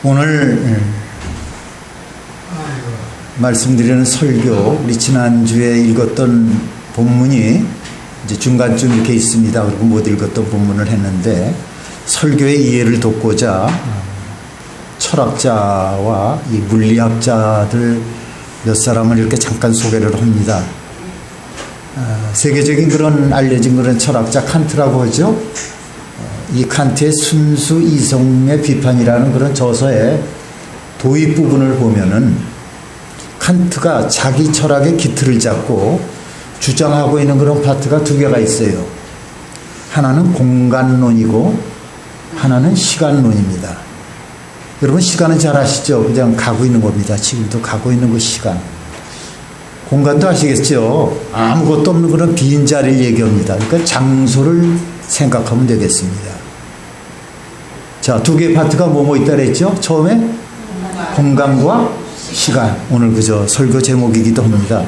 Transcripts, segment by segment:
오늘 말씀드리는 설교, 우리 지난주에 읽었던 본문이 이제 중간쯤 이렇게 있습니다. 그리고 못 읽었던 본문을 했는데 설교의 이해를 돕고자 철학자와 이 물리학자들 몇 사람을 이렇게 잠깐 소개를 합니다. 세계적인 그런 알려진 그런 철학자 칸트라고 하죠. 이 칸트의 순수 이성의 비판이라는 그런 저서의 도입 부분을 보면은 칸트가 자기 철학의 기틀을 잡고 주장하고 있는 그런 파트가 두 개가 있어요. 하나는 공간론이고 하나는 시간론입니다. 여러분 시간은 잘 아시죠? 그냥 가고 있는 겁니다. 지금도 가고 있는 그 시간. 공간도 아시겠죠? 아무것도 없는 그런 빈 자리를 얘기합니다. 그러니까 장소를 생각하면 되겠습니다. 자, 두 개의 파트가 뭐뭐 있다 그랬죠? 처음에 공간과 시간. 오늘 그저 설교 제목이기도 합니다.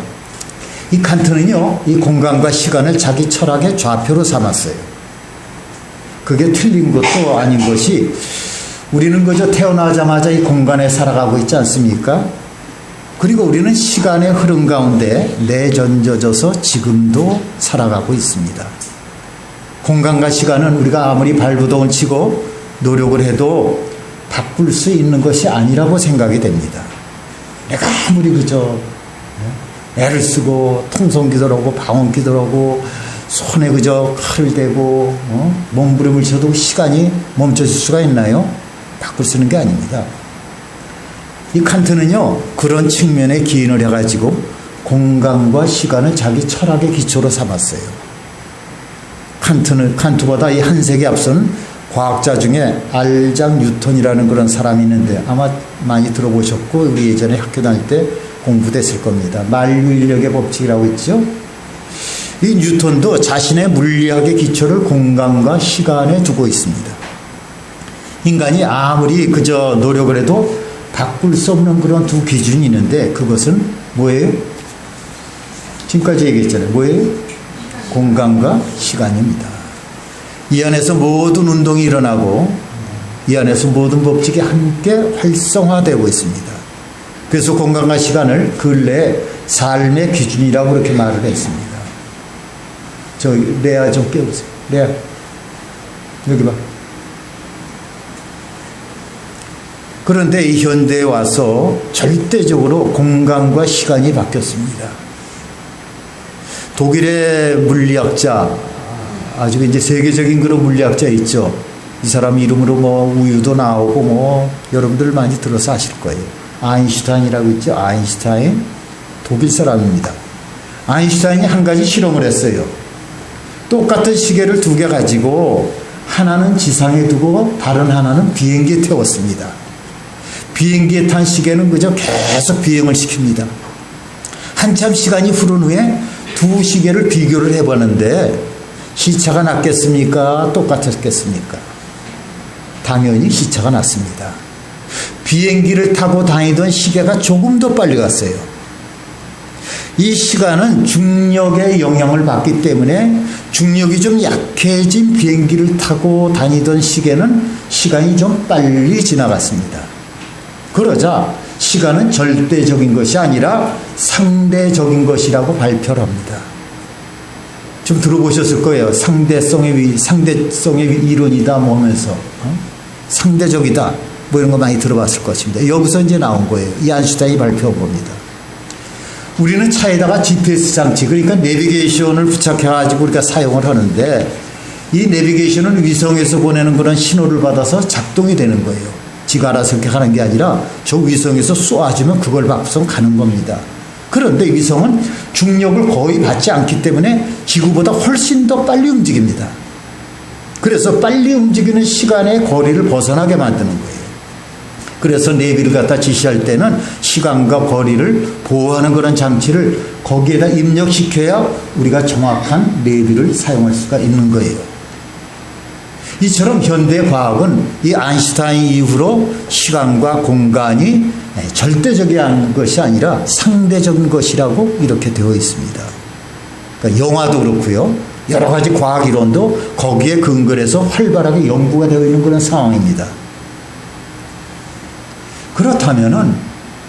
이 칸트는요, 이 공간과 시간을 자기 철학의 좌표로 삼았어요. 그게 틀린 것도 아닌 것이 우리는 그저 태어나자마자 이 공간에 살아가고 있지 않습니까? 그리고 우리는 시간의 흐름 가운데 내던져져서 지금도 살아가고 있습니다. 공간과 시간은 우리가 아무리 발버둥을 치고 노력을 해도 바꿀 수 있는 것이 아니라고 생각이 됩니다. 내가 아무리 그저 애를 쓰고 통성기도를 하고 방언기도를 하고 손에 그저 칼을 대고 몸부림을 쳐도 시간이 멈춰질 수가 있나요? 바꿀 수 있는 게 아닙니다. 이 칸트는요, 그런 측면에 기인을 해가지고 공간과 시간을 자기 철학의 기초로 삼았어요. 칸트보다 이 한 세기 앞선 과학자 중에 알작 뉴턴이라는 그런 사람이 있는데 아마 많이 들어보셨고 우리 예전에 학교 다닐 때 공부됐을 겁니다. 만유인력의 법칙이라고 있죠. 이 뉴턴도 자신의 물리학의 기초를 공간과 시간에 두고 있습니다. 인간이 아무리 그저 노력을 해도 바꿀 수 없는 그런 두 기준이 있는데 그것은 뭐예요? 지금까지 얘기했잖아요. 뭐예요? 공간과 시간입니다. 이 안에서 모든 운동이 일어나고 이 안에서 모든 법칙이 함께 활성화되고 있습니다. 그래서 공간과 시간을 근래에 삶의 기준이라고 그렇게 말을 했습니다. 레아 좀 깨우세요. 레아 여기 봐. 그런데 이 현대에 와서 절대적으로 공간과 시간이 바뀌었습니다. 독일의 물리학자, 아주 이제 세계적인 그런 물리학자 있죠. 이 사람 이름으로 뭐 우유도 나오고 뭐 여러분들 많이 들어서 아실 거예요. 아인슈타인이라고 있죠. 아인슈타인, 독일 사람입니다. 아인슈타인이 한 가지 실험을 했어요. 똑같은 시계를 두 개 가지고 하나는 지상에 두고 다른 하나는 비행기에 태웠습니다. 비행기에 탄 시계는 그저 계속 비행을 시킵니다. 한참 시간이 흐른 후에 두 시계를 비교를 해보는데 시차가 낮겠습니까? 똑같았겠습니까? 당연히 시차가 낮습니다. 비행기를 타고 다니던 시계가 조금 더 빨리 갔어요. 이 시간은 중력의 영향을 받기 때문에 중력이 좀 약해진 비행기를 타고 다니던 시계는 시간이 좀 빨리 지나갔습니다. 그러자 시간은 절대적인 것이 아니라 상대적인 것이라고 발표를 합니다. 좀 들어보셨을 거예요. 상대성의 이론이다 뭐 하면서 상대적이다 뭐 이런 거 많이 들어봤을 것입니다. 여기서 이제 나온 거예요. 이 아인슈타인이 발표한 겁니다. 우리는 차에다가 GPS 장치, 그러니까 내비게이션을 부착해가지고 우리가 사용을 하는데 이 내비게이션은 위성에서 보내는 그런 신호를 받아서 작동이 되는 거예요. 지가 알아서 이렇게 가는 게 아니라 저 위성에서 쏘아주면 그걸 받고서 가는 겁니다. 그런데 위성은 중력을 거의 받지 않기 때문에 지구보다 훨씬 더 빨리 움직입니다. 그래서 빨리 움직이는 시간의 거리를 벗어나게 만드는 거예요. 그래서 내비를 갖다 지시할 때는 시간과 거리를 보호하는 그런 장치를 거기에다 입력시켜야 우리가 정확한 내비를 사용할 수가 있는 거예요. 이처럼 현대 과학은 이 아인슈타인 이후로 시간과 공간이 절대적인 것이 아니라 상대적인 것이라고 이렇게 되어 있습니다. 그러니까 영화도 그렇고요. 여러 가지 과학 이론도 거기에 근거해서 활발하게 연구가 되어 있는 그런 상황입니다. 그렇다면은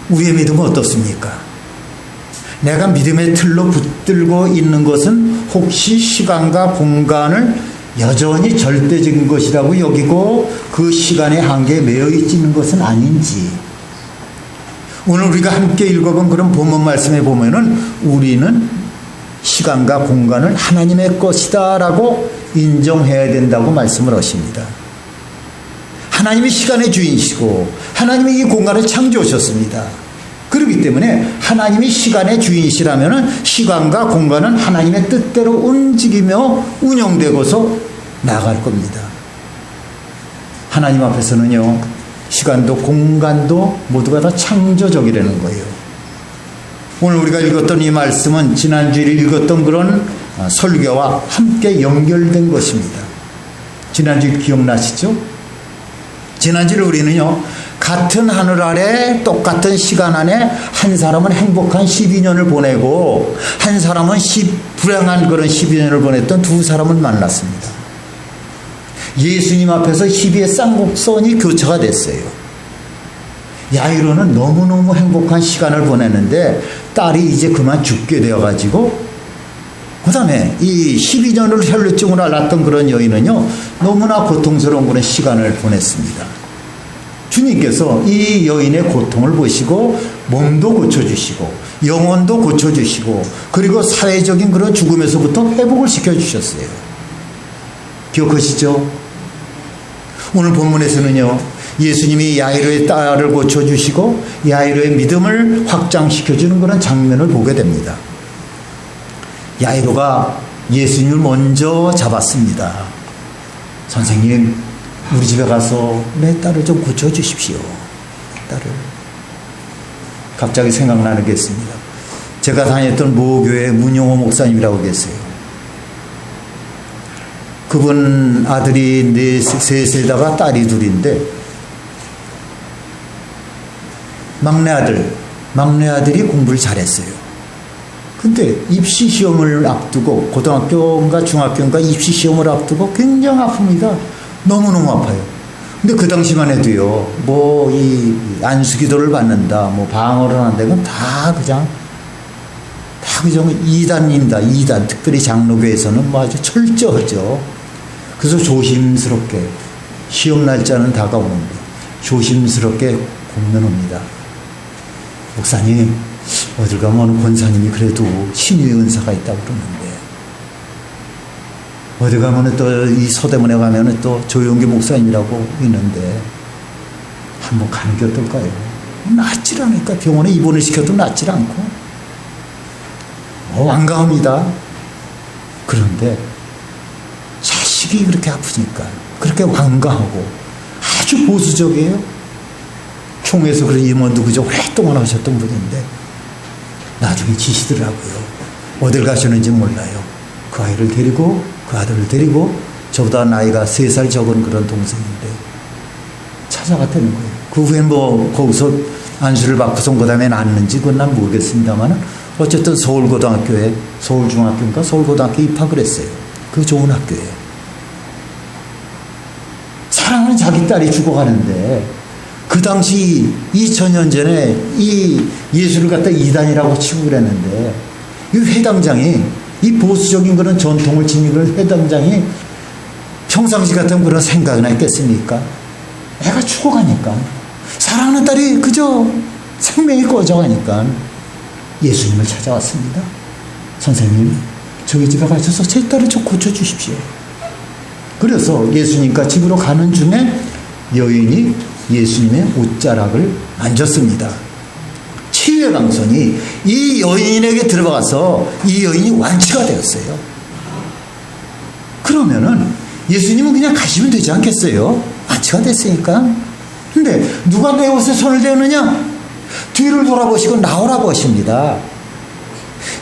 우리의 믿음은 어떻습니까? 내가 믿음의 틀로 붙들고 있는 것은 혹시 시간과 공간을 여전히 절대적인 것이라고 여기고 그 시간의 한계에 매여 있는 것은 아닌지. 오늘 우리가 함께 읽어본 그런 본문 말씀에 보면은 우리는 시간과 공간을 하나님의 것이다 라고 인정해야 된다고 말씀을 하십니다. 하나님이 시간의 주인이시고 하나님이 이 공간을 창조하셨습니다. 그렇기 때문에 하나님이 시간의 주인이시라면 시간과 공간은 하나님의 뜻대로 움직이며 운영되고서 나아갈 겁니다. 하나님 앞에서는요, 시간도 공간도 모두가 다 창조적이라는 거예요. 오늘 우리가 읽었던 이 말씀은 지난주에 읽었던 그런 설교와 함께 연결된 것입니다. 지난주 기억나시죠? 지난주에 우리는요, 같은 하늘 아래 똑같은 시간 안에 한 사람은 행복한 12년을 보내고 한 사람은 불행한 그런 12년을 보냈던 두 사람을 만났습니다. 예수님 앞에서 희비의 쌍곡선이 교차가 됐어요. 야이로는 너무너무 행복한 시간을 보냈는데 딸이 이제 그만 죽게 되어가지고 그 다음에 이 12년을 혈루증으로 앓았던 그런 여인은요, 너무나 고통스러운 그런 시간을 보냈습니다. 주님께서 이 여인의 고통을 보시고 몸도 고쳐주시고 영혼도 고쳐주시고 그리고 사회적인 그런 죽음에서부터 회복을 시켜주셨어요. 기억하시죠? 오늘 본문에서는요, 예수님이 야이로의 딸을 고쳐주시고 야이로의 믿음을 확장시켜주는 그런 장면을 보게 됩니다. 야이로가 예수님을 먼저 잡았습니다. 선생님, 우리 집에 가서 내 딸을 좀 고쳐주십시오. 딸을. 갑자기 생각나는 게 있습니다. 제가 다녔던 모교회 문용호 목사님이라고 계세요. 그분 아들이 셋에다가 딸이 둘인데 막내 아들이 공부를 잘했어요. 근데 입시 시험을 앞두고 고등학교인가 중학교인가 입시 시험을 앞두고 굉장히 아픕니다. 너무너무 아파요. 근데 그 당시만 해도요, 뭐 이 안수기도를 받는다, 뭐 방어를 한다, 이건 다 그냥 이단입니다. 이단. 특별히 장로교에서는 뭐 아주 철저하죠. 그래서 조심스럽게 시험 날짜는 다가오는데 조심스럽게 공면합니다. 목사님, 어딜 가면 권사님이 그래도 신유의 은사가 있다고 그러는데 어디 가면 또 이 서대문에 가면 또 조용기 목사님이라고 있는데 한번 가는 게 어떨까요? 낫질 않으니까 병원에 입원을 시켜도 낫질 않고 완강합니다. 그런데 자식이 그렇게 아프니까 그렇게 완강하고 아주 보수적이에요. 총회에서 그런 임원도 그저 오랫동안 하셨던 분인데 나중에 지시더라고요. 어딜 가셨는지 몰라요. 그 아이를 데리고 그 아들을 데리고 저보다 나이가 3살 적은 그런 동생인데 찾아갔다는 거예요. 그 후에 뭐 거기서 안수를 받고서 그 다음에 낳았는지 그건 난 모르겠습니다만 어쨌든 서울고등학교에 서울중학교인가 서울고등학교에 입학을 했어요. 그 좋은 학교에. 사랑하는 자기 딸이 죽어가는데 그 당시 2000년 전에 이 예수를 갖다 이단이라고 치고 그랬는데 이 회당장이 이 보수적인 그런 전통을 지니는 회당장이 평상시 같은 그런 생각이나 있겠습니까? 애가 죽어가니까 사랑하는 딸이 그저 생명이 꺼져가니까 예수님을 찾아왔습니다. 선생님, 저희 집에 가셔서 제 딸을 좀 고쳐주십시오. 그래서 예수님과 집으로 가는 중에 여인이 예수님의 옷자락을 만졌습니다. 치유의 강선이 이 여인에게 들어가서 이 여인이 완치가 되었어요. 그러면은 예수님은 그냥 가시면 되지 않겠어요? 완치가 됐으니까. 근데 누가 내 옷에 손을 대느냐? 뒤를 돌아보시고 나오라고 하십니다.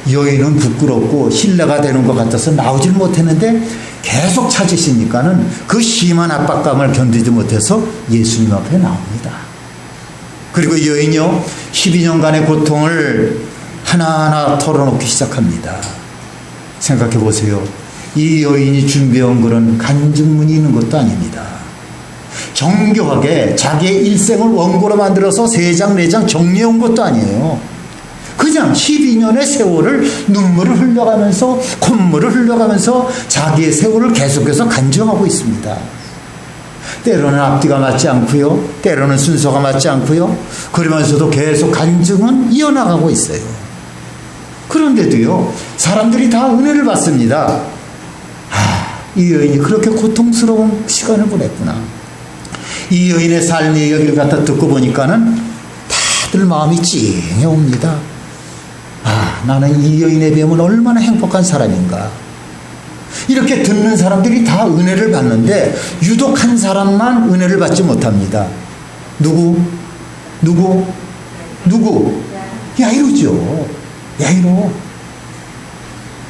여인은 부끄럽고 신뢰가 되는 것 같아서 나오질 못했는데 계속 찾으시니까는 그 심한 압박감을 견디지 못해서 예수님 앞에 나옵니다. 그리고 여인이요, 12년간의 고통을 하나하나 털어놓기 시작합니다. 생각해 보세요. 이 여인이 준비한 그런 간증문이 있는 것도 아닙니다. 정교하게 자기의 일생을 원고로 만들어서 3장 4장 정리해 온 것도 아니에요. 그냥 12년의 세월을 눈물을 흘려가면서 콧물을 흘려가면서 자기의 세월을 계속해서 간증하고 있습니다. 때로는 앞뒤가 맞지 않고요. 때로는 순서가 맞지 않고요. 그러면서도 계속 간증은 이어나가고 있어요. 그런데도요, 사람들이 다 은혜를 받습니다. 이 여인이 그렇게 고통스러운 시간을 보냈구나. 이 여인의 삶의 이야기를 갖다 듣고 보니까는 다들 마음이 찡해 옵니다. 나는 이 여인에 비하면 얼마나 행복한 사람인가. 이렇게 듣는 사람들이 다 은혜를 받는데 유독 한 사람만 은혜를 받지 못합니다. 누구? 야이로죠.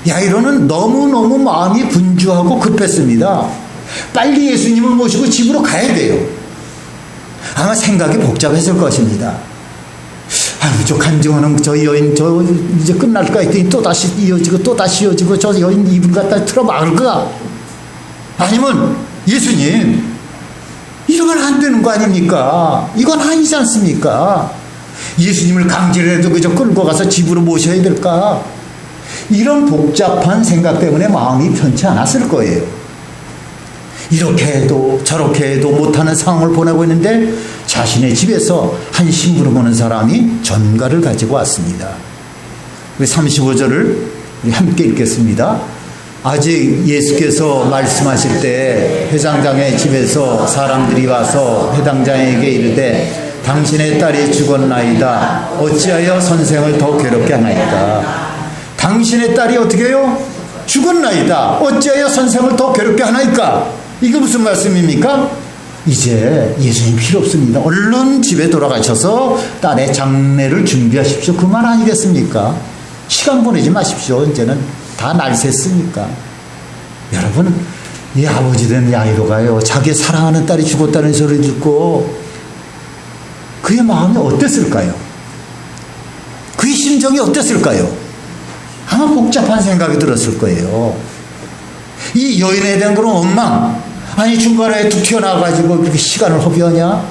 야이로는 너무너무 마음이 분주하고 급했습니다. 빨리 예수님을 모시고 집으로 가야 돼요. 아마 생각이 복잡했을 것입니다. 저 간증하는 저 여인 저 이제 끝날까 했더니 또 다시 이어지고 저 여인 이불 갖다 틀어 막을까? 아니면 예수님 이러면 안 되는 거 아닙니까? 이건 아니지 않습니까? 예수님을 강제로 해도 그저 끌고 가서 집으로 모셔야 될까? 이런 복잡한 생각 때문에 마음이 편치 않았을 거예요. 이렇게 해도 저렇게 해도 못하는 상황을 보내고 있는데 자신의 집에서 한 심부름 오는 사람이 전가를 가지고 왔습니다. 35절을 우리 함께 읽겠습니다. 아직 예수께서 말씀하실 때 회당장의 집에서 사람들이 와서 회당장에게 이르되 당신의 딸이 죽었나이다. 어찌하여 선생을 더 괴롭게 하나이까? 당신의 딸이 어떻게 해요? 죽었나이다. 어찌하여 선생을 더 괴롭게 하나이까? 이게 무슨 말씀입니까? 이제 예수님 필요 없습니다. 얼른 집에 돌아가셔서 딸의 장례를 준비하십시오. 그 말 아니겠습니까? 시간 보내지 마십시오. 이제는 다 날 샜으니까. 여러분, 이 아버지 된 야이로가요, 자기 사랑하는 딸이 죽었다는 소리를 듣고 그의 마음이 어땠을까요? 그의 심정이 어땠을까요? 아마 복잡한 생각이 들었을 거예요. 이 여인에 대한 그런 원망, 아니 중간에 툭 튀어나와가지고 그렇게 시간을 허비하냐?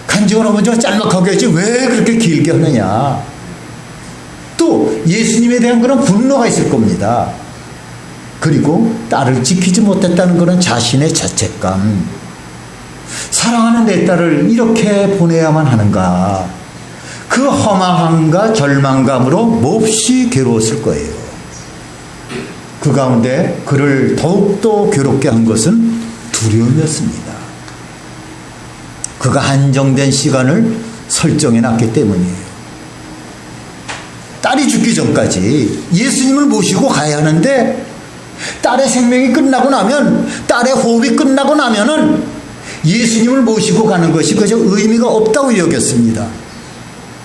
간증을 하면 좀 짤막하게 하지 왜 그렇게 길게 하느냐? 또 예수님에 대한 그런 분노가 있을 겁니다. 그리고 딸을 지키지 못했다는 그런 자신의 자책감. 사랑하는 내 딸을 이렇게 보내야만 하는가? 그 허망함과 절망감으로 몹시 괴로웠을 거예요. 그 가운데 그를 더욱더 괴롭게 한 것은 두려움이었습니다. 그가 한정된 시간을 설정해 놨기 때문이에요. 딸이 죽기 전까지 예수님을 모시고 가야 하는데 딸의 생명이 끝나고 나면, 딸의 호흡이 끝나고 나면은 예수님을 모시고 가는 것이 그저 의미가 없다고 여겼습니다.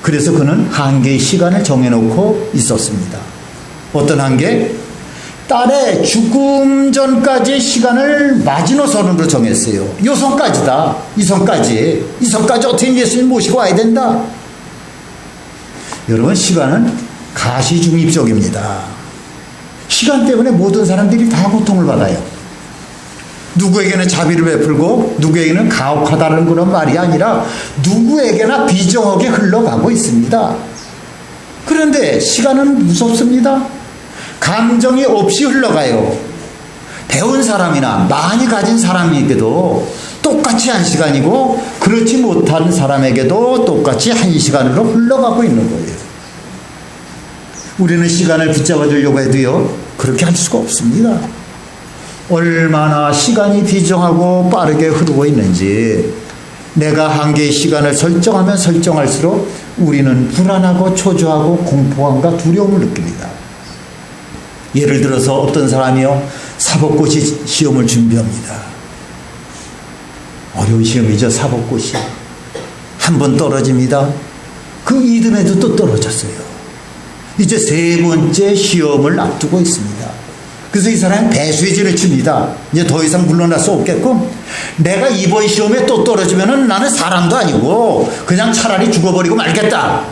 그래서 그는 한계의 시간을 정해놓고 있었습니다. 어떤 한계? 딸의 죽음 전까지의 시간을 마지노선으로 정했어요. 요 선까지다. 이 선까지 어떻게 예수님 모시고 와야 된다. 여러분, 시간은 가시중립적입니다. 시간 때문에 모든 사람들이 다 고통을 받아요. 누구에게는 자비를 베풀고 누구에게는 가혹하다는 그런 말이 아니라 누구에게나 비정하게 흘러가고 있습니다. 그런데 시간은 무섭습니다. 감정이 없이 흘러가요. 배운 사람이나 많이 가진 사람에게도 똑같이 한 시간이고 그렇지 못한 사람에게도 똑같이 한 시간으로 흘러가고 있는 거예요. 우리는 시간을 붙잡아 주려고 해도요, 그렇게 할 수가 없습니다. 얼마나 시간이 비정하고 빠르게 흐르고 있는지, 내가 한계의 시간을 설정하면 설정할수록 우리는 불안하고 초조하고 공포감과 두려움을 느낍니다. 예를 들어서 어떤 사람이요, 사법고시 시험을 준비합니다. 어려운 시험이죠. 사법고시. 한 번 떨어집니다. 그 이듬해도 또 떨어졌어요. 이제 3번째 시험을 앞두고 있습니다. 그래서 이 사람은 배수의 진을 칩니다. 이제 더 이상 물러날 수 없겠고, 내가 이번 시험에 또 떨어지면은 나는 사람도 아니고 그냥 차라리 죽어버리고 말겠다.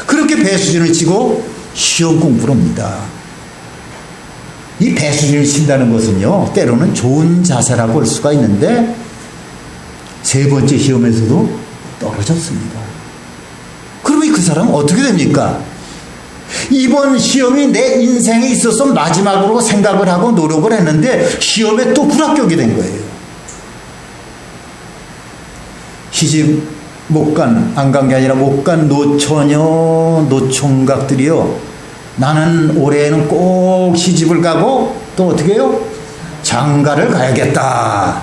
그렇게 배수진을 치고 시험 공부를 합니다. 이 배수진을 친다는 것은요, 때로는 좋은 자세라고 할 수가 있는데 세 번째 시험에서도 떨어졌습니다. 그러면 그 사람은 어떻게 됩니까? 이번 시험이 내 인생에 있어서 마지막으로 생각을 하고 노력을 했는데 시험에 또 불합격이 된 거예요. 시집 안 간 게 아니라 못 간 노처녀, 노총각들이요. 나는 올해는 꼭 시집을 가고 또 어떻게 해요? 장가를 가야겠다.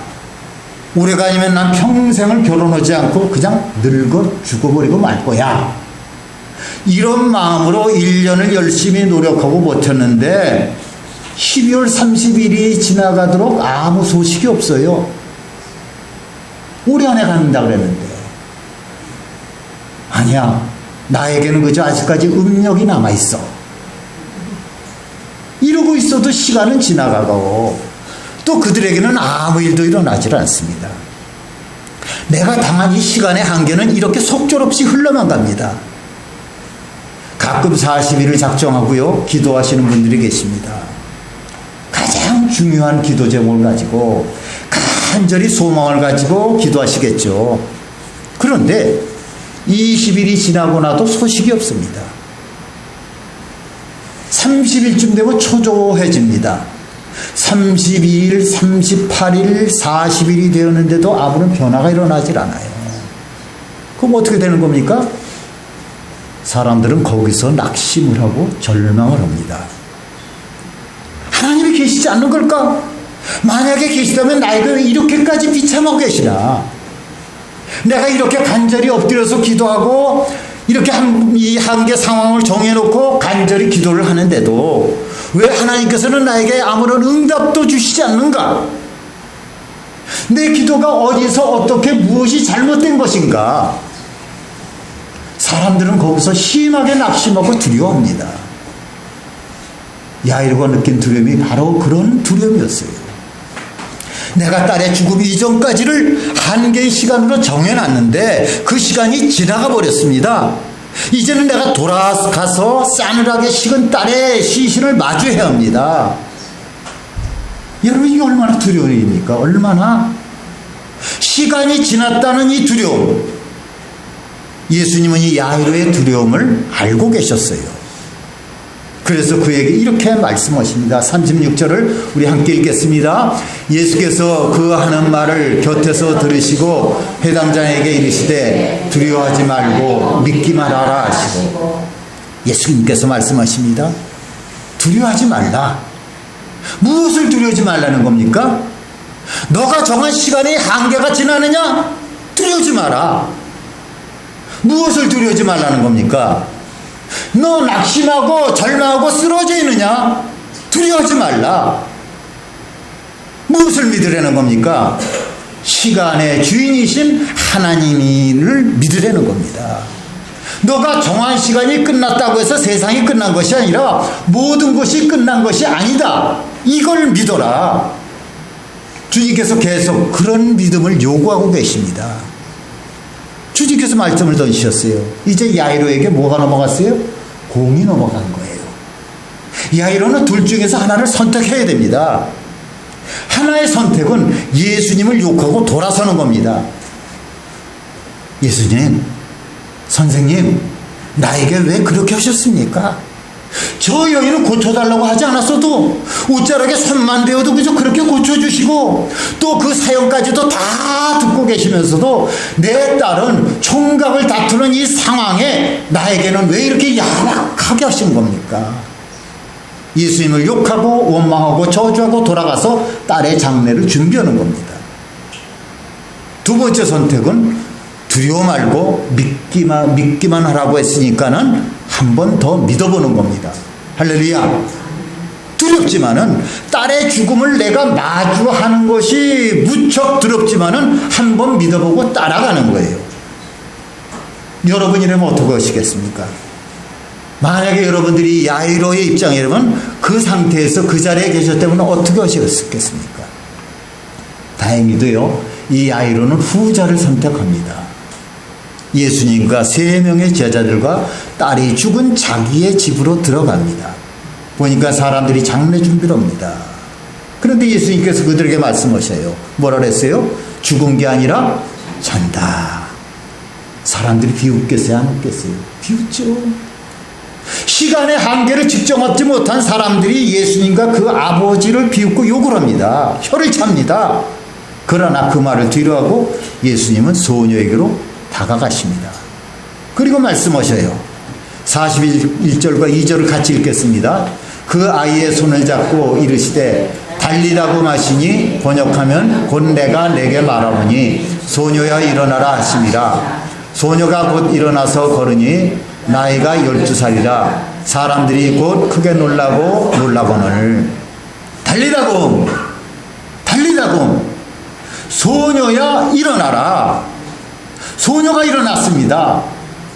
올해가 아니면 난 평생을 결혼하지 않고 그냥 늙어 죽어버리고 말 거야. 이런 마음으로 1년을 열심히 노력하고 버텼는데 12월 30일이 지나가도록 아무 소식이 없어요. 올해 안에 간다 그랬는데 아니야. 나에게는 그저 아직까지 음력이 남아있어. 이러고 있어도 시간은 지나가고 또 그들에게는 아무 일도 일어나질 않습니다. 내가 당한 이 시간의 한계는 이렇게 속절없이 흘러만 갑니다. 가끔 40일을 작정하고요. 기도하시는 분들이 계십니다. 가장 중요한 기도 제목을 가지고 간절히 소망을 가지고 기도하시겠죠. 그런데 20일이 지나고 나도 소식이 없습니다. 30일쯤 되면 초조해집니다. 32일, 38일, 40일이 되었는데도 아무런 변화가 일어나질 않아요. 그럼 어떻게 되는 겁니까? 사람들은 거기서 낙심을 하고 절망을 합니다. 하나님이 계시지 않는 걸까? 만약에 계시다면 나에게 왜 이렇게까지 비참하고 계시나? 내가 이렇게 간절히 엎드려서 기도하고 이렇게 이 한계 상황을 정해놓고 간절히 기도를 하는데도 왜 하나님께서는 나에게 아무런 응답도 주시지 않는가? 내 기도가 어디서 어떻게 무엇이 잘못된 것인가? 사람들은 거기서 심하게 낙심하고 두려워합니다. 야이로가 느낀 두려움이 바로 그런 두려움이었어요. 내가 딸의 죽음 이전까지를 한계의 시간으로 정해놨는데 그 시간이 지나가 버렸습니다. 이제는 내가 돌아가서 싸늘하게 식은 딸의 시신을 마주해야 합니다. 여러분 이게 얼마나 두려운 일입니까? 얼마나 시간이 지났다는 이 두려움. 예수님은 이 야이로의 두려움을 알고 계셨어요. 그래서 그에게 이렇게 말씀하십니다. 36절을 우리 함께 읽겠습니다. 예수께서 그 하는 말을 곁에서 들으시고 회당장에게 이르시되 두려워하지 말고 믿기만 하라 하시고 예수님께서 말씀하십니다. 두려워하지 말라. 무엇을 두려워하지 말라는 겁니까? 너가 정한 시간의 한계가 지나느냐? 두려워하지 마라. 무엇을 두려워하지 말라는 겁니까? 너 낙심하고 절망하고 쓰러져 있느냐? 두려워하지 말라. 무엇을 믿으라는 겁니까? 시간의 주인이신 하나님을 믿으라는 겁니다. 너가 정한 시간이 끝났다고 해서 세상이 끝난 것이 아니라 모든 것이 끝난 것이 아니다. 이걸 믿어라. 주님께서 계속 그런 믿음을 요구하고 계십니다. 주님께서 말씀을 던지셨어요. 이제 야이로에게 뭐가 넘어갔어요? 공이 넘어간 거예요. 야이로는 둘 중에서 하나를 선택해야 됩니다. 하나의 선택은 예수님을 욕하고 돌아서는 겁니다. 예수님, 선생님, 나에게 왜 그렇게 하셨습니까? 저 여인은 고쳐달라고 하지 않았어도 옷자락에 손만 대어도 그저 그렇게 고쳐주시고 또 그 사연까지도 다 듣고 계시면서도 내 딸은 총각을 다투는 이 상황에 나에게는 왜 이렇게 야박하게 하신 겁니까? 예수님을 욕하고 원망하고 저주하고 돌아가서 딸의 장례를 준비하는 겁니다. 두 번째 선택은 두려워 말고 믿기만 하라고 했으니까는 한 번 더 믿어보는 겁니다. 할렐루야. 두렵지만은 딸의 죽음을 내가 마주하는 것이 무척 두렵지만은 한 번 믿어보고 따라가는 거예요. 여러분이라면 어떻게 하시겠습니까? 만약에 여러분들이 야이로의 입장이라면 그 상태에서 그 자리에 계셨다면 어떻게 하시겠습니까? 다행히도요, 이 야이로는 후자를 선택합니다. 예수님과 3명의 제자들과 딸이 죽은 자기의 집으로 들어갑니다. 보니까 사람들이 장례 준비를 합니다. 그런데 예수님께서 그들에게 말씀하셔요. 뭐라 그랬어요? 죽은 게 아니라 산다. 사람들이 비웃겠어요? 안 웃겠어요? 비웃죠. 시간의 한계를 직접 얻지 못한 사람들이 예수님과 그 아버지를 비웃고 욕을 합니다. 혀를 찹니다. 그러나 그 말을 뒤로하고 예수님은 소녀에게로 다가가십니다. 그리고 말씀하셔요. 41절과 2절을 같이 읽겠습니다. 그 아이의 손을 잡고 이르시되 달리다고 마시니 번역하면 곧 내가 내게 말하오니 소녀야 일어나라 하심이라. 소녀가 곧 일어나서 걸으니 나이가 12살이라. 사람들이 곧 크게 놀라거늘 달리다고 소녀야 일어나라. 소녀가 일어났습니다.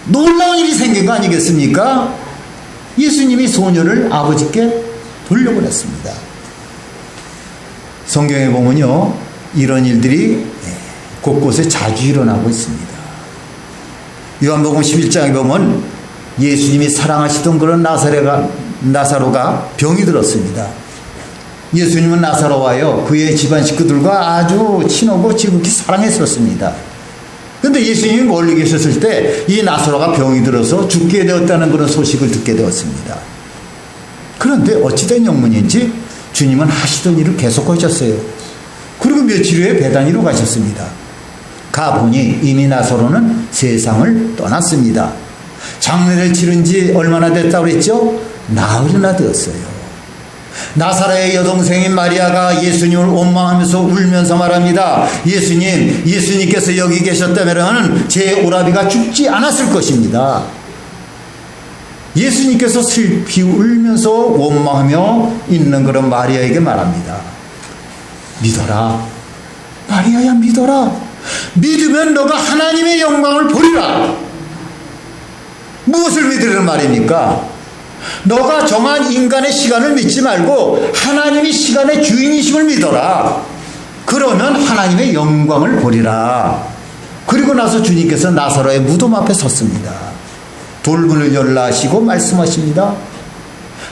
놀라운 일이 생긴 거 아니겠습니까? 예수님이 소녀를 아버지께 돌려보냈습니다. 성경에 보면요, 이런 일들이 곳곳에 자주 일어나고 있습니다. 요한복음 11장에 보면 예수님이 사랑하시던 그런 나사로가 병이 들었습니다. 예수님은 나사로와요 그의 집안 식구들과 아주 친하고 지극히 사랑했었습니다. 그런데 예수님이 멀리 계셨을 때 이 나사로가 병이 들어서 죽게 되었다는 그런 소식을 듣게 되었습니다. 그런데 어찌된 영문인지 주님은 하시던 일을 계속하셨어요. 그리고 며칠 후에 베다니로 가셨습니다. 가보니 이미 나사로는 세상을 떠났습니다. 장례를 치른 지 얼마나 됐다고 그랬죠? 나흘이나 되었어요. 나사로의 여동생인 마리아가 예수님을 원망하면서 울면서 말합니다. 예수님께서 여기 계셨다면 제 오라비가 죽지 않았을 것입니다. 예수님께서 슬피 울면서 원망하며 있는 그런 마리아에게 말합니다. 믿어라. 마리아야, 믿어라. 믿으면 너가 하나님의 영광을 보리라. 무엇을 믿으라는 말입니까? 너가 정한 인간의 시간을 믿지 말고 하나님이 시간의 주인이심을 믿어라. 그러면 하나님의 영광을 보리라. 그리고 나서 주님께서 나사로의 무덤 앞에 섰습니다. 돌문을 열라 하시고 말씀하십니다.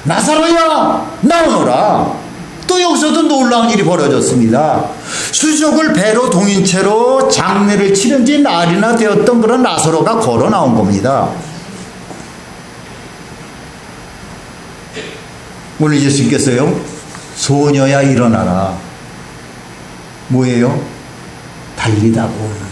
나사로야, 나오너라. 또 여기서도 놀라운 일이 벌어졌습니다. 수족을 배로 동인 채로 장례를 치른 지 날이나 되었던 그런 나사로가 걸어 나온 겁니다. 오늘 예수님께서요, 소녀야 일어나라. 뭐예요? 달리다고.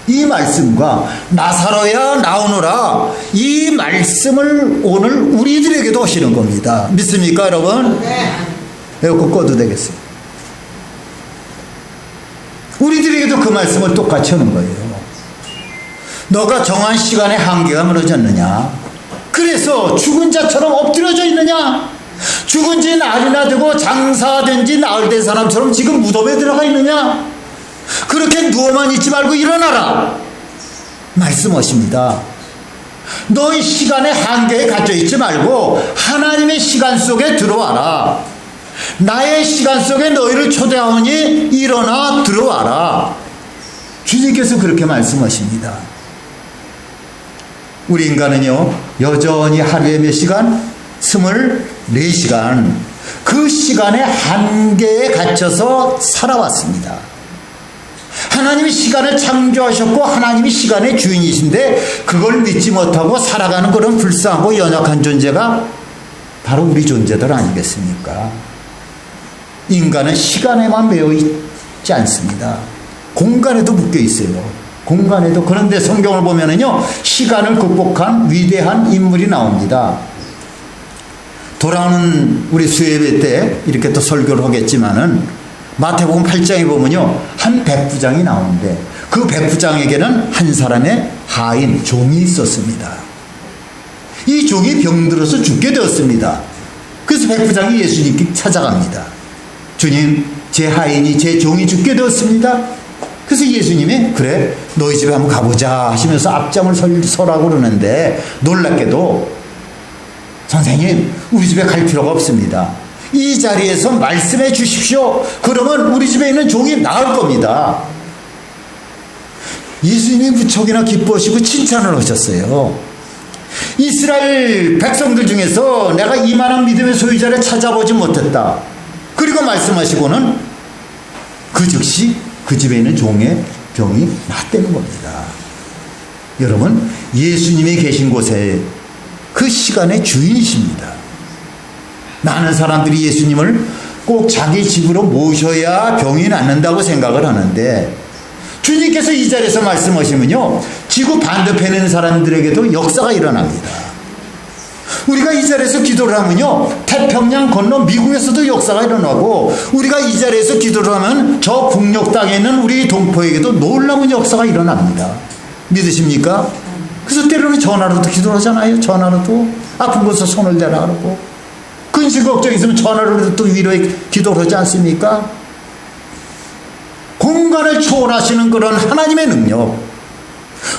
이 말씀과 나사로야 나오너라, 이 말씀을 오늘 우리들에게도 하시는 겁니다. 믿습니까, 여러분? 네. 에어컨 꺼도 되겠어요. 우리들에게도 그 말씀을 똑같이 하는 거예요. 너가 정한 시간에 한계가 무너졌느냐? 그래서 죽은 자처럼 엎드려져 있느냐? 죽은 지 날이나 되고 장사된 지 나흘 된 사람처럼 지금 무덤에 들어가 있느냐? 그렇게 누워만 있지 말고 일어나라 말씀하십니다. 너희 시간의 한계에 갇혀 있지 말고 하나님의 시간 속에 들어와라. 나의 시간 속에 너희를 초대하오니 일어나 들어와라. 주님께서 그렇게 말씀하십니다. 우리 인간은요, 여전히 하루에 몇 시간? 24시간. 그 시간의 한계에 갇혀서 살아왔습니다. 하나님이 시간을 창조하셨고 하나님이 시간의 주인이신데 그걸 믿지 못하고 살아가는 그런 불쌍하고 연약한 존재가 바로 우리 존재들 아니겠습니까? 인간은 시간에만 매여 있지 않습니다. 공간에도 묶여 있어요. 공간에도. 그런데 성경을 보면은요, 시간을 극복한 위대한 인물이 나옵니다. 돌아오는 우리 수요예배 때 이렇게 또 설교를 하겠지만은 마태복음 8장에 보면요, 한 백부장이 나오는데 그 백부장에게는 한 사람의 하인, 종이 있었습니다. 이 종이 병들어서 죽게 되었습니다. 그래서 백부장이 예수님께 찾아갑니다. 주님, 제 하인이, 제 종이 죽게 되었습니다. 그래서 예수님이 그래, 너희 집에 한번 가보자 하시면서 앞장을 서라고 그러는데 놀랍게도 선생님, 우리 집에 갈 필요가 없습니다. 이 자리에서 말씀해 주십시오. 그러면 우리 집에 있는 종이 나을 겁니다. 예수님이 무척이나 기뻐하시고 칭찬을 하셨어요. 이스라엘 백성들 중에서 내가 이만한 믿음의 소유자를 찾아보지 못했다. 그리고 말씀하시고는 그 즉시 그 집에 있는 종의 병이 낫다는 겁니다. 여러분, 예수님이 계신 곳에 그 시간의 주인이십니다. 많은 사람들이 예수님을 꼭 자기 집으로 모셔야 병이 낫는다고 생각을 하는데, 주님께서 이 자리에서 말씀하시면요, 지구 반대편에 있는 사람들에게도 역사가 일어납니다. 우리가 이 자리에서 기도를 하면요, 태평양 건너 미국에서도 역사가 일어나고, 우리가 이 자리에서 기도를 하면 저 북녘 땅에 있는 우리 동포에게도 놀라운 역사가 일어납니다. 믿으십니까? 그래서 때로는 전화로도 기도를 하잖아요. 전화로도 아픈 곳에 손을 대라 그러고, 근심 걱정 있으면 전화로도 또 위로의 기도를 하지 않습니까? 공간을 초월하시는 그런 하나님의 능력,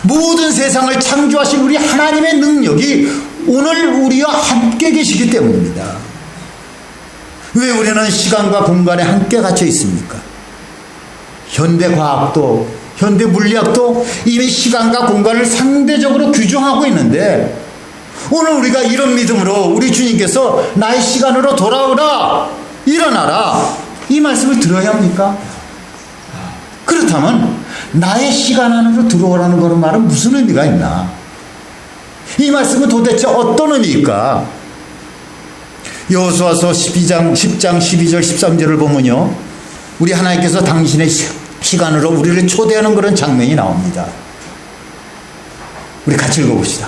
모든 세상을 창조하신 우리 하나님의 능력이 오늘 우리와 함께 계시기 때문입니다. 왜 우리는 시간과 공간에 함께 갇혀 있습니까? 현대 과학도, 현대 물리학도 이미 시간과 공간을 상대적으로 규정하고 있는데, 오늘 우리가 이런 믿음으로 우리 주님께서 나의 시간으로 돌아오라, 일어나라, 이 말씀을 들어야 합니까? 그렇다면 나의 시간 안으로 들어오라는 그런 말은 무슨 의미가 있나? 이 말씀은 도대체 어떤 의미일까? 여호수아서 10장 12절 13절을 보면요, 우리 하나님께서 당신의 시간으로 우리를 초대하는 그런 장면이 나옵니다. 우리 같이 읽어봅시다.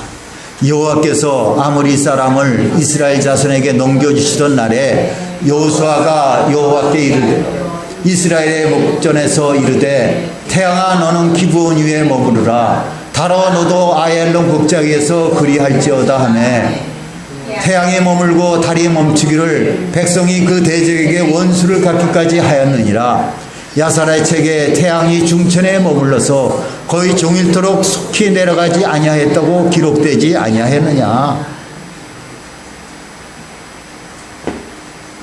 여호와께서 아모리 사람을 이스라엘 자손에게 넘겨주시던 날에 여호수아가 여호와께 이르되, 이스라엘의 목전에서 이르되, 태양아 너는 기브온 위에 머무르라, 달아 너도 아얄론 곡장에서 그리할지어다 하매, 태양에 머물고 달이 멈추기를 백성이 그 대적에게 원수를 갚기까지 하였느니라. 야사라의 책에 태양이 중천에 머물러서 거의 종일토록 속히 내려가지 아니하였다고 기록되지 아니하였느냐.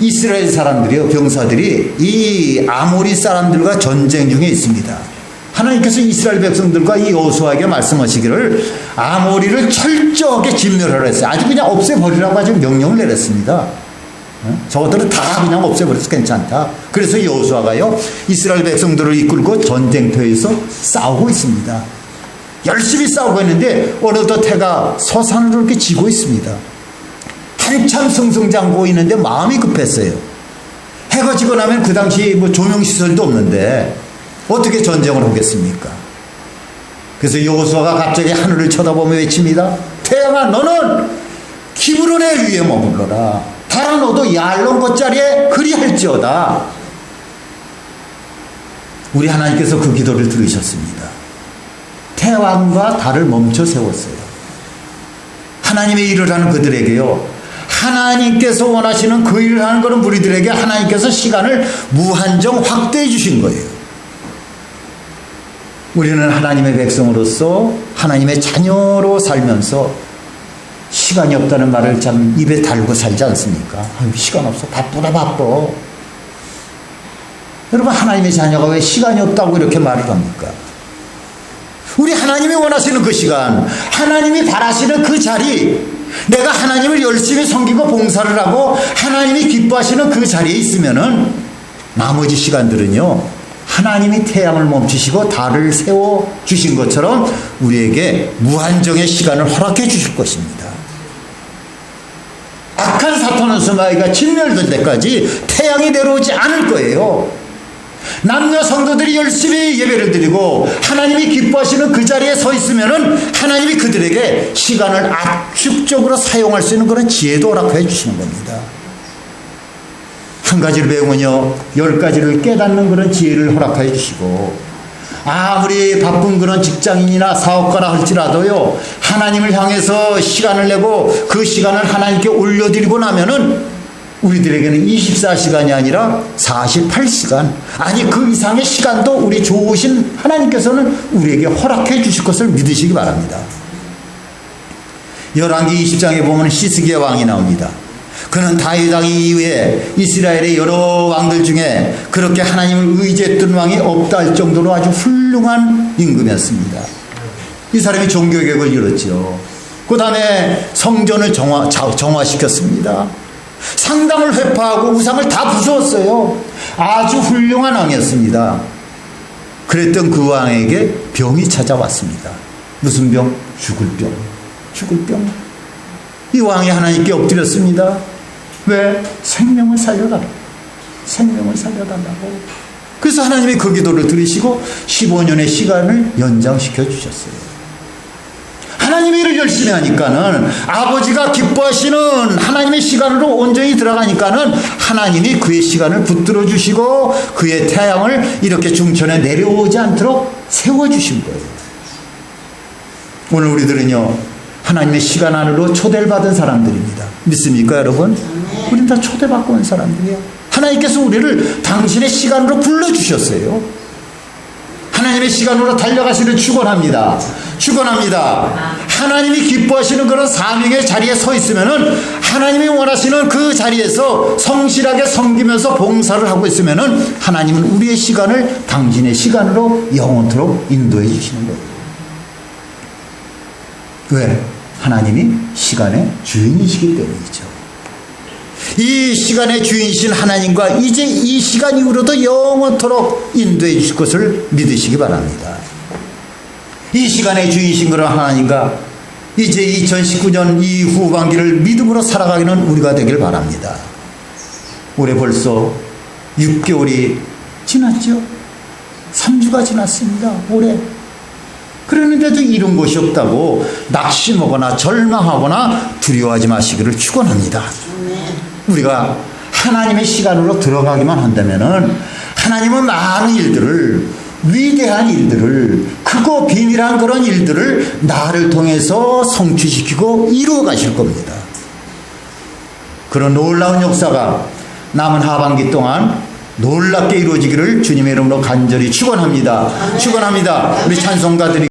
이스라엘 사람들이요, 병사들이 이 아모리 사람들과 전쟁 중에 있습니다. 하나님께서 이스라엘 백성들과 이 여호수아에게 말씀하시기를 아모리를 철저하게 진멸하라 했어요. 아주 그냥 없애버리라고 아주 명령을 내렸습니다. 저것들은 다 그냥 없애버려서 괜찮다. 그래서 여호수아가요, 이스라엘 백성들을 이끌고 전쟁터에서 싸우고 있습니다. 열심히 싸우고 있는데 어느덧 해가 서산으로 이렇게 지고 있습니다. 한참 승승장구하고 있는데 마음이 급했어요. 해가 지고 나면 그 당시 뭐 조명시설도 없는데 어떻게 전쟁을 하겠습니까? 그래서 여호수아가 갑자기 하늘을 쳐다보며 외칩니다. 태양아 너는 기브론의 위에 머물러라. 달아 너도 야알론 겉자리에 그리할지어다. 우리 하나님께서 그 기도를 들으셨습니다. 태양과 달을 멈춰 세웠어요. 하나님의 일을 하는 그들에게요, 하나님께서 원하시는 그 일을 하는 그런 우리들에게 하나님께서 시간을 무한정 확대해 주신 거예요. 우리는 하나님의 백성으로서 하나님의 자녀로 살면서 시간이 없다는 말을 참 입에 달고 살지 않습니까? 아유, 시간 없어. 바쁘다 바빠. 여러분, 하나님의 자녀가 왜 시간이 없다고 이렇게 말을 합니까? 우리 하나님이 원하시는 그 시간, 하나님이 바라시는 그 자리, 내가 하나님을 열심히 섬기고 봉사를 하고 하나님이 기뻐하시는 그 자리에 있으면은 나머지 시간들은요, 하나님이 태양을 멈추시고 달을 세워주신 것처럼 우리에게 무한정의 시간을 허락해 주실 것입니다. 악한 사탄은 수마이가 진멸될 때까지 태양이 내려오지 않을 거예요. 남녀 성도들이 열심히 예배를 드리고 하나님이 기뻐하시는 그 자리에 서 있으면은 하나님이 그들에게 시간을 압축적으로 사용할 수 있는 그런 지혜도 허락해 주시는 겁니다. 한 가지를 배우면요, 10가지를 깨닫는 그런 지혜를 허락해 주시고, 아무리 바쁜 그런 직장인이나 사업가라 할지라도요, 하나님을 향해서 시간을 내고 그 시간을 하나님께 올려드리고 나면은 우리들에게는 24시간이 아니라 48시간, 아니 그 이상의 시간도 우리 좋으신 하나님께서는 우리에게 허락해 주실 것을 믿으시기 바랍니다. 열왕기 20장에 보면 시스기야 왕이 나옵니다. 그는 다윗 왕 이후에 이스라엘의 여러 왕들 중에 그렇게 하나님을 의지했던 왕이 없다 할 정도로 아주 훌륭한 임금이었습니다. 이 사람이 종교개혁을 이뤘죠. 그 다음에 성전을 정화시켰습니다. 상당을 회파하고 우상을 다 부수었어요. 아주 훌륭한 왕이었습니다. 그랬던 그 왕에게 병이 찾아왔습니다. 무슨 병? 죽을 병. 죽을 병. 이 왕이 하나님께 엎드렸습니다. 왜? 생명을 살려달라고. 생명을 살려달라고. 그래서 하나님이 그 기도를 들으시고 15년의 시간을 연장시켜 주셨어요. 하나님의 일을 열심히 하니까는 아버지가 기뻐하시는 하나님의 시간으로 온전히 들어가니까는 하나님이 그의 시간을 붙들어 주시고 그의 태양을 이렇게 중천에 내려오지 않도록 세워주신 거예요. 오늘 우리들은요, 하나님의 시간 안으로 초대를 받은 사람들입니다. 믿습니까, 여러분? 우리는 다 초대받고 온 사람들이에요. 하나님께서 우리를 당신의 시간으로 불러주셨어요. 하나님의 시간으로 달려가시는 축원합니다. 축원합니다. 하나님이 기뻐하시는 그런 사명의 자리에 서 있으면은 하나님이 원하시는 그 자리에서 성실하게 섬기면서 봉사를 하고 있으면은 하나님은 우리의 시간을 당신의 시간으로 영원토록 인도해 주시는 거예요. 왜? 하나님이 시간의 주인이시기 때문이죠. 이 시간의 주인이신 하나님과 이제 이 시간 이후로도 영원토록 인도해 주실 것을 믿으시기 바랍니다. 이 시간의 주인이신 그런 하나님과 이제 2019년 이 후반기를 믿음으로 살아가기는 우리가 되길 바랍니다. 올해 벌써 6개월이 지났죠. 3주가 지났습니다. 올해. 그러는데도 이룬 것이 없다고 낙심하거나 절망하거나 두려워하지 마시기를 축원합니다. 우리가 하나님의 시간으로 들어가기만 한다면은 하나님은 많은 일들을, 위대한 일들을, 크고 비밀한 그런 일들을 나를 통해서 성취시키고 이루어 가실 겁니다. 그런 놀라운 역사가 남은 하반기 동안 놀랍게 이루어지기를 주님의 이름으로 간절히 축원합니다. 축원합니다. 우리 찬송가들이